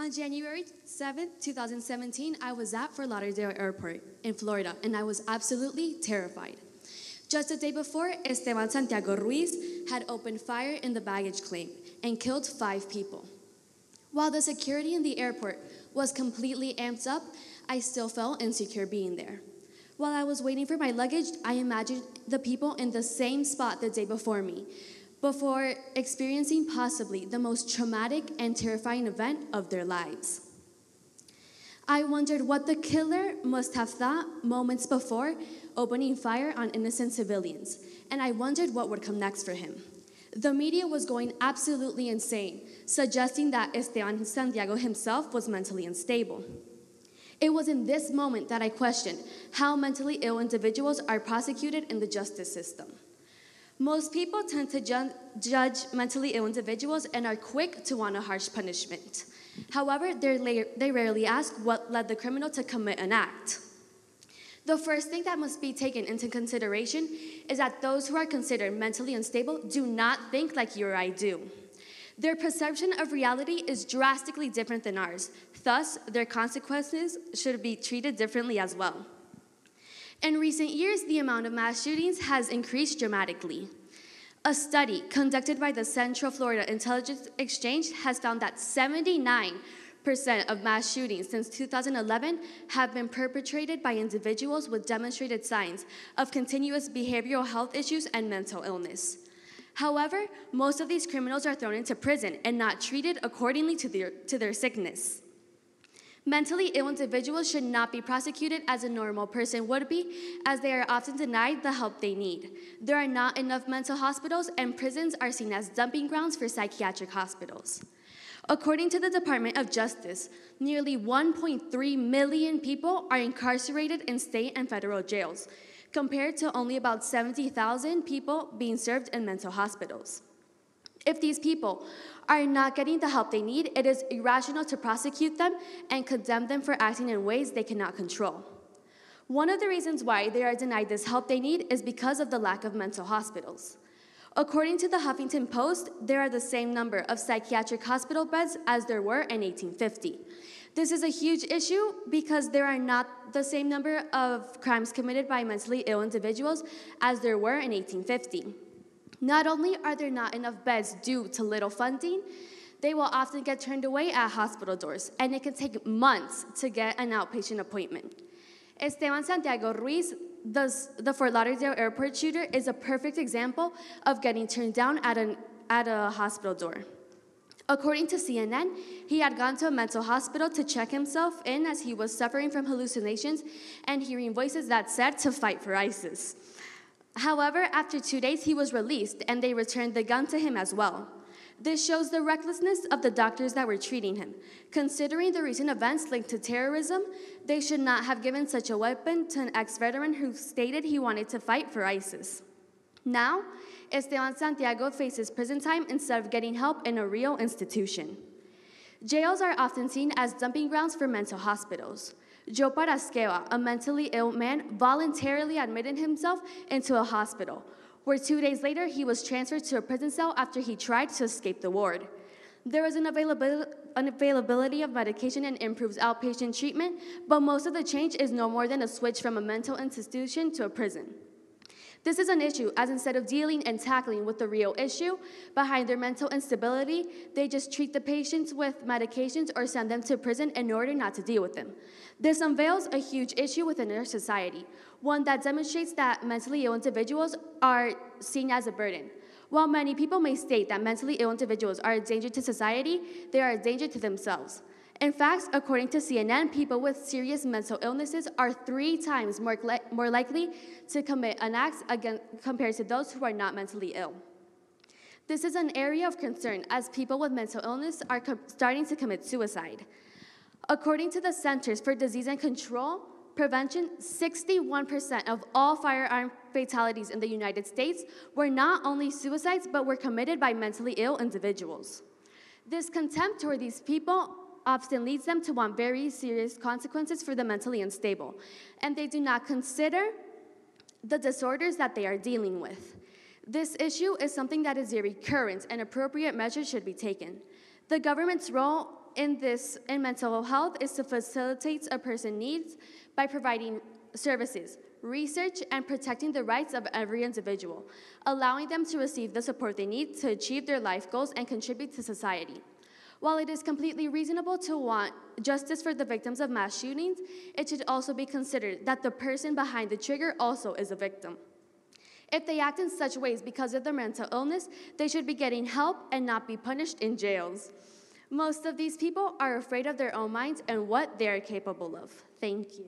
On January 7th, 2017, I was at Fort Lauderdale Airport in Florida, and I was absolutely terrified. Just the day before, Santiago had opened fire in the baggage claim and killed 5 people. While the security in the airport was completely amped up, I still felt insecure being there. While I was waiting for my luggage, I imagined the people in the same spot the day before me, before experiencing possibly the most traumatic and terrifying event of their lives. I wondered what the killer must have thought moments before opening fire on innocent civilians, and I wondered what would come next for him. The media was going absolutely insane, suggesting that Santiago himself was mentally unstable. It was in this moment that I questioned how mentally ill individuals are prosecuted in the justice system. Most people tend to judge mentally ill individuals and are quick to want a harsh punishment. However, they rarely ask what led the criminal to commit an act. The first thing that must be taken into consideration is that those who are considered mentally unstable do not think like you or I do. Their perception of reality is drastically different than ours. Thus, their consequences should be treated differently as well. In recent years, the amount of mass shootings has increased dramatically. A study conducted by the Central Florida Intelligence Exchange has found that 79% of mass shootings since 2011 have been perpetrated by individuals with demonstrated signs of continuous behavioral health issues and mental illness. However, most of these criminals are thrown into prison and not treated accordingly to their sickness. Mentally ill individuals should not be prosecuted as a normal person would be, as they are often denied the help they need. There are not enough mental hospitals, and prisons are seen as dumping grounds for psychiatric hospitals. According to the Department of Justice, nearly 1.3 million people are incarcerated in state and federal jails, compared to only about 70,000 people being served in mental hospitals. If these people are not getting the help they need, it is irrational to prosecute them and condemn them for acting in ways they cannot control. One of the reasons why they are denied this help they need is because of the lack of mental hospitals. According to the Huffington Post, there are the same number of psychiatric hospital beds as there were in 1850. This is a huge issue because there are not the same number of crimes committed by mentally ill individuals as there were in 1850. Not only are there not enough beds due to little funding, they will often get turned away at hospital doors, and it can take months to get an outpatient appointment. Santiago, the Fort Lauderdale airport shooter, is a perfect example of getting turned down at a hospital door. According to CNN, he had gone to a mental hospital to check himself in as he was suffering from hallucinations and hearing voices that said to fight for ISIS. However, after 2 days, he was released, and they returned the gun to him as well. This shows the recklessness of the doctors that were treating him. Considering the recent events linked to terrorism, they should not have given such a weapon to an ex-veteran who stated he wanted to fight for ISIS. Now, Santiago faces prison time instead of getting help in a real institution. Jails are often seen as dumping grounds for mental hospitals. Joe Parasqueva, a mentally ill man, voluntarily admitted himself into a hospital, where 2 days later he was transferred to a prison cell after he tried to escape the ward. There is an availability of medication and improves outpatient treatment, but most of the change is no more than a switch from a mental institution to a prison. This is an issue, as instead of dealing and tackling with the real issue behind their mental instability, they just treat the patients with medications or send them to prison in order not to deal with them. This unveils a huge issue within our society, one that demonstrates that mentally ill individuals are seen as a burden. While many people may state that mentally ill individuals are a danger to society, they are a danger to themselves. In fact, according to CNN, people with serious mental illnesses are 3 times more likely to commit an act compared to those who are not mentally ill. This is an area of concern as people with mental illness are starting to commit suicide. According to the Centers for Disease and Control Prevention, 61% of all firearm fatalities in the United States were not only suicides, but were committed by mentally ill individuals. This contempt toward these people often leads them to want very serious consequences for the mentally unstable, and they do not consider the disorders that they are dealing with. This issue is something that is very current, and appropriate measures should be taken. The government's role in mental health is to facilitate a person's needs by providing services, research, and protecting the rights of every individual, allowing them to receive the support they need to achieve their life goals and contribute to society. While it is completely reasonable to want justice for the victims of mass shootings, it should also be considered that the person behind the trigger also is a victim. If they act in such ways because of their mental illness, they should be getting help and not be punished in jails. Most of these people are afraid of their own minds and what they are capable of. Thank you.